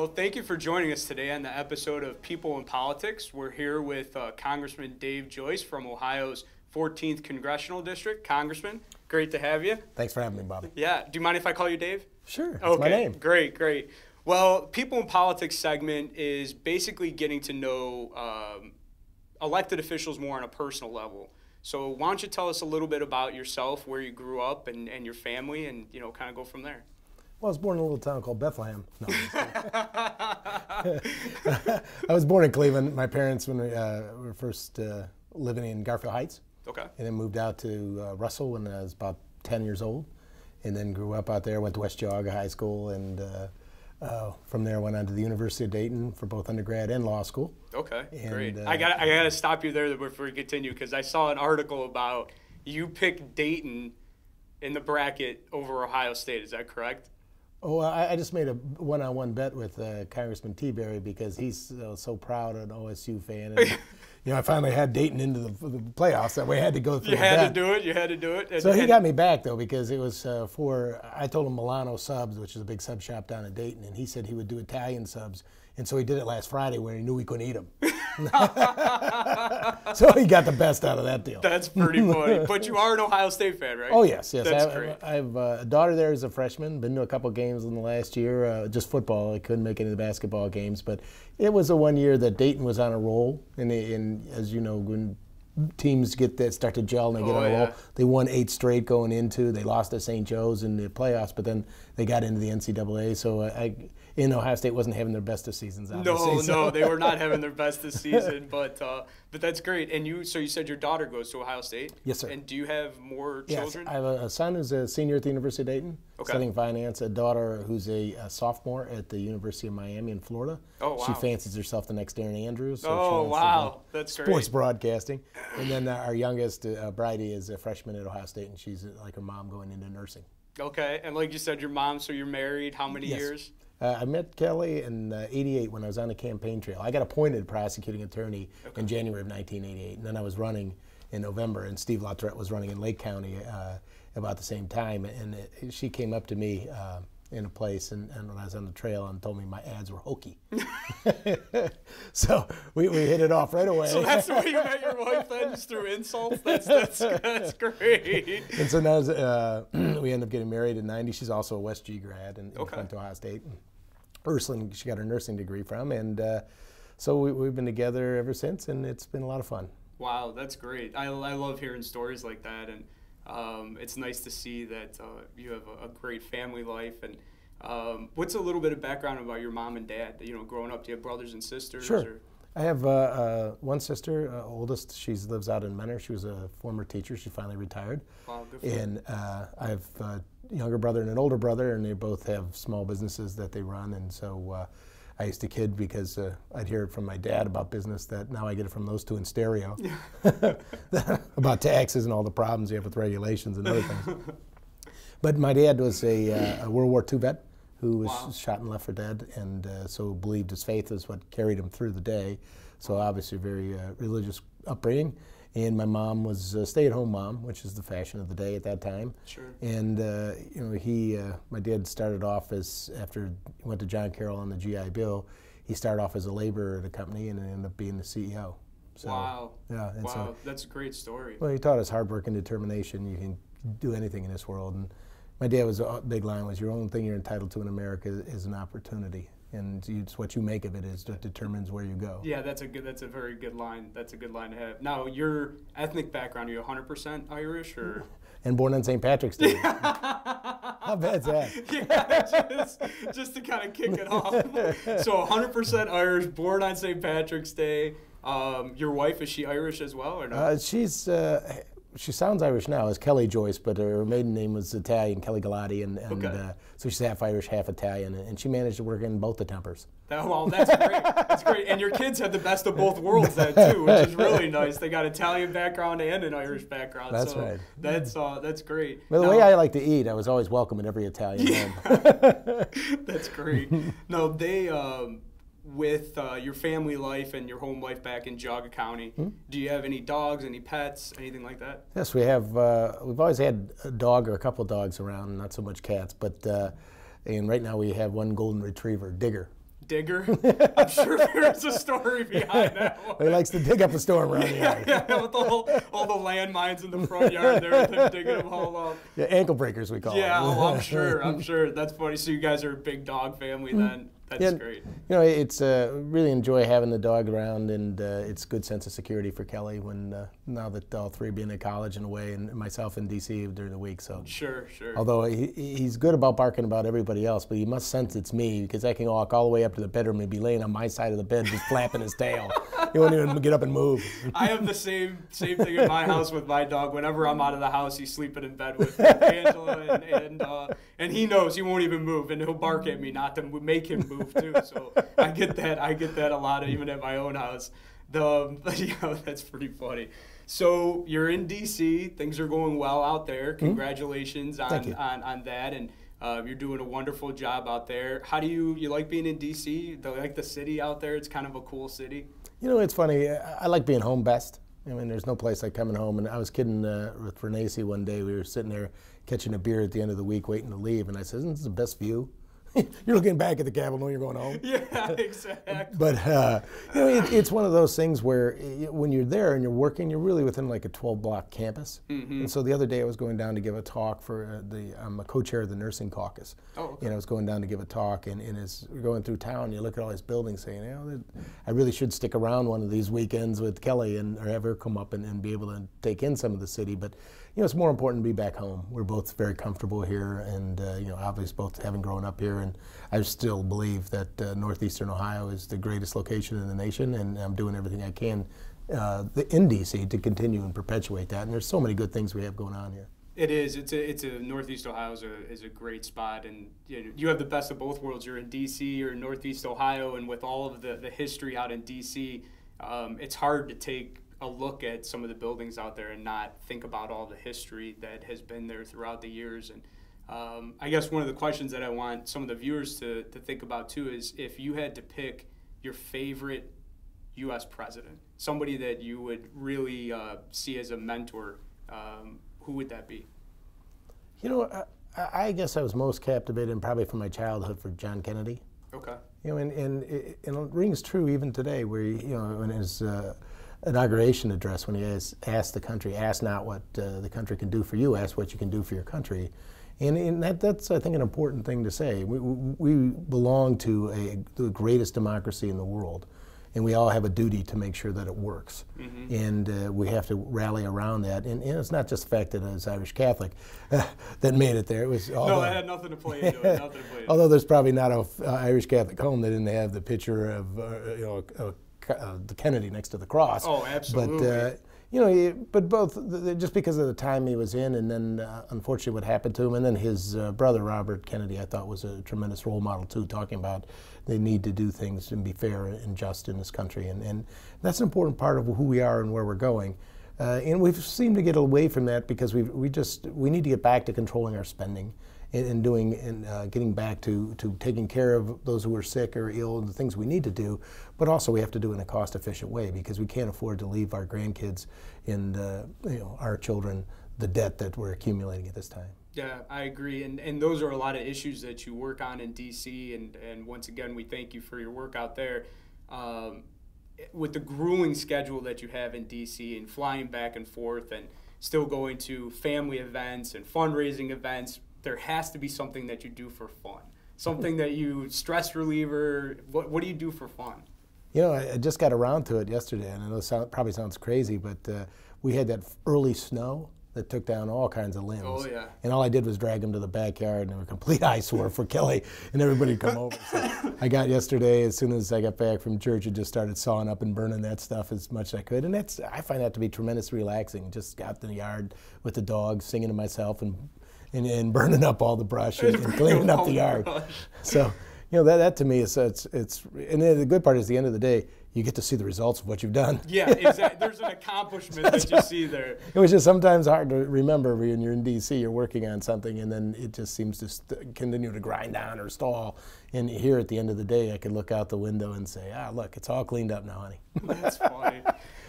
Well, thank you for joining us today on the episode of People in Politics. We're here with Congressman Dave Joyce from Ohio's 14th Congressional District. Congressman, great to have you. Thanks for having me, Bobby. Yeah. Do you mind if I call you Dave? Sure. That's okay. my name. Great, great. Well, People in Politics segment is basically getting to know elected officials more on a personal level. So why don't you tell us a little bit about yourself, where you grew up, and your family, and kind of go from there. Well, I was born in a little town called Bethlehem. No, I was born in Cleveland. My parents, when we were first living in Garfield Heights, okay, and then moved out to Russell when I was about 10 years old, and then grew up out there. Went to West Geauga High School, and from there went on to the University of Dayton for both undergrad and law school. Okay, and, great. I gotta stop you there before we continue, because I saw an article about you picked Dayton in the bracket over Ohio State. Is that correct? Oh, I just made a one-on-one bet with Congressman T-Berry because he's so proud an OSU fan. And, I finally had Dayton into the playoffs. That way I had to go through You had to do it. You had to do it. So he got me back, though, because it was I told him Milano Subs, which is a big sub shop down in Dayton, and he said he would do Italian subs. And so he did it last Friday when he knew we couldn't eat them. So he got the best out of that deal. That's pretty funny. But you are an Ohio State fan, right? Oh, yes, yes. That's great. I have a daughter there as a freshman. Been to a couple games in the last year, just football. I couldn't make any of the basketball games. But it was the one year that Dayton was on a roll. And as you know, when teams start to gel and they get on a roll, they won 8 straight going into. They lost to St. Joe's in the playoffs, but then they got into the NCAA. So Ohio State wasn't having their best of seasons. No, they were not having their best this season. But that's great. And so you said your daughter goes to Ohio State? Yes, sir. And do you have more children? Yes, I have a son who's a senior at the University of Dayton, studying finance. A daughter who's a sophomore at the University of Miami in Florida. Oh, wow. She fancies herself the next Darren Andrews. So oh, wow. That's great. Sports broadcasting. And then our youngest, Bridie, is a freshman at Ohio State, and she's like her mom going into nursing. Okay. And like you said, your mom, so you're married how many years? I met Kelly in '88 when I was on the campaign trail. I got appointed prosecuting attorney in January of 1988, and then I was running in November, and Steve Lautrette was running in Lake County about the same time. And she came up to me in a place, and when I was on the trail, and told me my ads were hokey. So we hit it off right away. So that's the way you met your wife, then, just through insults? That's great. And so now we ended up getting married in '90. She's also a West G grad and went to Ohio State. And Ursuline, she got her nursing degree from, and so we've been together ever since, and it's been a lot of fun. Wow, that's great. I love hearing stories like that, and it's nice to see that you have a great family life. And what's a little bit of background about your mom and dad? Growing up, do you have brothers and sisters? Sure. Or? I have one sister, oldest. She lives out in Menor. She was a former teacher. She finally retired. Wow, good for you. And I have a younger brother and an older brother, and they both have small businesses that they run. And so I used to kid because I'd hear it from my dad about business that now I get it from those two in stereo about taxes and all the problems you have with regulations and other things. But my dad was a World War II vet who was shot and left for dead, and so believed his faith is what carried him through the day. So obviously very religious upbringing. And my mom was a stay-at-home mom, which is the fashion of the day at that time. Sure. And my dad started off after he went to John Carroll on the GI Bill, he started off as a laborer at a company and ended up being the CEO. So, wow. Yeah. And wow, that's a great story. Well, he taught us hard work and determination. You can do anything in this world. And my dad was a big line was, your only thing you're entitled to in America is an opportunity. And it's what you make of it that determines where you go. Yeah, that's a very good line. That's a good line to have. Now, your ethnic background, are you 100% Irish or? And born on St. Patrick's Day. How bad's that? Yeah, just to kind of kick it off. So 100% Irish, born on St. Patrick's Day. Your wife, is she Irish as well or no? She sounds Irish now as Kelly Joyce, but her maiden name was Italian, Kelly Galati, and so she's half Irish, half Italian, and she managed to work in both the tempers. Well, that's great. That's great. And your kids have the best of both worlds then too, which is really nice. They got Italian background and an Irish background. That's right. That's great. Well, the way I like to eat, I was always welcome in every Italian home. That's great. No, they with your family life and your home life back in Geauga County, do you have any dogs, any pets, anything like that? Yes, we have. We've always had a dog or a couple of dogs around, not so much cats. But and right now we have one golden retriever, Digger. digger. I'm sure there's a story behind that one. He likes to dig up a storm around the yard. Yeah, with all the landmines in the front yard there, with him digging them all up. Yeah, ankle breakers we call them. Yeah, I'm sure. That's funny. So you guys are a big dog family then. That's great. You know, it's really enjoy having the dog around, and it's a good sense of security for Kelly when now that all three being at college and away, and myself in D.C. during the week. So sure. Although he's good about barking about everybody else, but he must sense it's me because I can walk all the way up to the bedroom and be laying on my side of the bed just flapping his tail. He won't even get up and move. I have the same thing in my house with my dog. Whenever I'm out of the house, he's sleeping in bed with Angela, and he knows he won't even move, and he'll bark at me not to make him move too. So I get that a lot, even at my own house. That's pretty funny. So you're in D.C. Things are going well out there. Congratulations on that, and you're doing a wonderful job out there. How do you like being in D.C.? Do you like the city out there? It's kind of a cool city. You know, it's funny. I like being home best. I mean, there's no place like coming home. And I was kidding with Renee one day. We were sitting there catching a beer at the end of the week, waiting to leave, and I said, "Isn't this the best view?" You're looking back at the Capitol knowing you're going home. Yeah, exactly. But you know, it's one of those things where when you're there and you're working, you're really within like a 12-block campus. Mm-hmm. And so the other day I was going down to give a talk for I'm a co-chair of the nursing caucus. Oh, okay. And I was going down to give a talk, and as we're going through town, you look at all these buildings saying, you know, I really should stick around one of these weekends with Kelly or have her come up and be able to take in some of the city. But you know, it's more important to be back home. We're both very comfortable here, and you know, obviously both having grown up here, and I still believe that Northeastern Ohio is the greatest location in the nation, and I'm doing everything I can in D.C. to continue and perpetuate that. And there's so many good things we have going on here. It is. It's a Northeast Ohio is a great spot, and you have the best of both worlds. You're in D.C., you're in Northeast Ohio, and with all of the history out in D.C., it's hard to take a look at some of the buildings out there and not think about all the history that has been there throughout the years. And I guess one of the questions that I want some of the viewers to think about too is if you had to pick your favorite U.S. president, somebody that you would really see as a mentor, who would that be? You know, I guess I was most captivated, probably from my childhood, for John Kennedy. Okay. You know, and it rings true even today, where you know, in his inauguration address, when he asked the country, ask not what the country can do for you, ask what you can do for your country. And that's, I think, an important thing to say. We belong to the greatest democracy in the world, and we all have a duty to make sure that it works. Mm-hmm. And we have to rally around that. And it's not just the fact that I was Irish Catholic that made it there. It was no, it had nothing to play into it. Although there's probably not an Irish Catholic home that didn't have the picture of the Kennedy next to the cross. Oh, absolutely. But you know, but both just because of the time he was in, and then unfortunately what happened to him, and then his brother Robert Kennedy, I thought was a tremendous role model too, talking about they need to do things and be fair and just in this country, and that's an important part of who we are and where we're going. And we've seemed to get away from that because we need to get back to controlling our spending. And getting back to taking care of those who are sick or ill and the things we need to do, but also we have to do it in a cost-efficient way because we can't afford to leave our grandkids and our children the debt that we're accumulating at this time. Yeah, I agree, and those are a lot of issues that you work on in D.C. and once again, we thank you for your work out there. With the grueling schedule that you have in D.C. and flying back and forth and still going to family events and fundraising events, there has to be something that you do for fun, something that you stress reliever. What do you do for fun? You know, I just got around to it yesterday, and I know it probably sounds crazy, but we had that early snow that took down all kinds of limbs. Oh, yeah. And all I did was drag them to the backyard, and they were a complete eyesore for Kelly, and everybody would come over. So I got yesterday, as soon as I got back from church, I just started sawing up and burning that stuff as much as I could. And I find that to be tremendously relaxing. Just got in the yard with the dog, singing to myself, and burning up all the brush and cleaning up the yard. So, you know, that to me is it's and the good part is, at the end of the day, you get to see the results of what you've done. Yeah, exactly. There's an accomplishment that you see there. It was just sometimes hard to remember when you're in D.C., you're working on something, and then it just seems to continue to grind down or stall. And here at the end of the day, I could look out the window and say, look, it's all cleaned up now, honey. That's funny.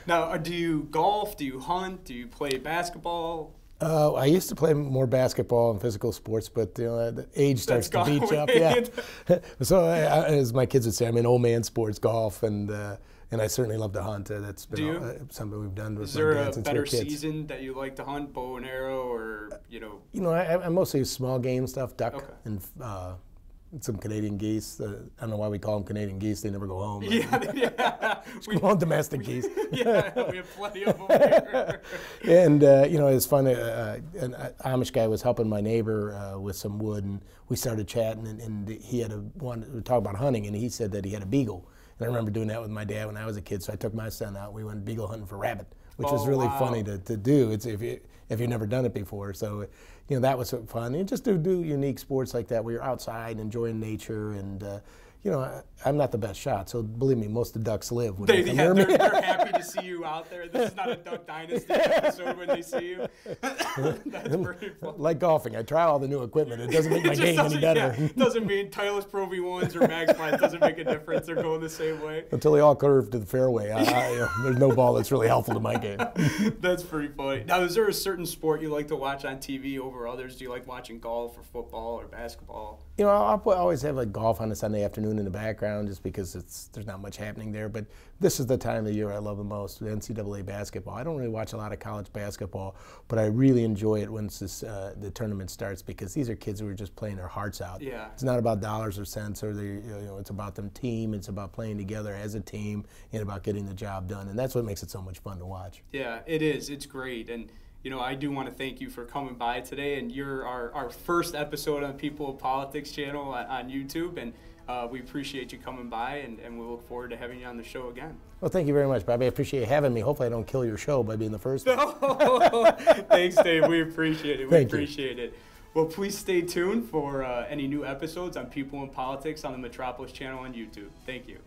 Now, do you golf? Do you hunt? Do you play basketball? I used to play more basketball and physical sports, but the age starts to beat you up. Yeah. So as my kids would say, I'm in old man sports, golf, and I certainly love to hunt. That's been something we've done with my dad since we were kids. Is there a better season that you like to hunt, bow and arrow, or I mostly small game stuff, duck and some Canadian geese. I don't know why we call them Canadian geese. They never go home. Yeah. We call them domestic geese. Yeah, we have plenty of them here. And, it's fun. An Amish guy was helping my neighbor with some wood, and we started chatting, and he had to talk about hunting, and he said that he had a beagle. And I remember doing that with my dad when I was a kid, so I took my son out. We went beagle hunting for rabbit, which was really funny to do. It's if you've never done it before. So, that was fun. And just do unique sports like that where you're outside enjoying nature. And, I'm not the best shot, so believe me, most of the ducks live when they come near me. They're happy to see you out there. This is not a Duck Dynasty episode when they see you. That's pretty fun. Like golfing, I try all the new equipment. It doesn't make my game any better. Yeah, doesn't mean Titleist Pro V1s or Max Flies doesn't make a difference. They're going the same way. Until they all curve to the fairway. There's no ball that's really helpful to my game. That's pretty funny. Now, is there a certain sport you like to watch on TV over others? Do you like watching golf or football or basketball? I'll always have like golf on a Sunday afternoon in the background just because there's not much happening there. But this is the time of the year I love the most, the NCAA basketball. I don't really watch a lot of college basketball, but I really enjoy it once the tournament starts because these are kids who are just playing their hearts out. Yeah. It's not about dollars or cents, or it's about them team. It's about playing together as a team and about getting the job done. And that's what makes it so much fun to watch. Yeah, it is. It's great. And I do want to thank you for coming by today, and you're our first episode on People of Politics channel on YouTube, and we appreciate you coming by, and we look forward to having you on the show again. Well, thank you very much, Bobby. I appreciate you having me. Hopefully I don't kill your show by being the first one. Thanks, Dave. We appreciate it. We appreciate it. Well, please stay tuned for any new episodes on People in Politics on the Metropolis channel on YouTube. Thank you.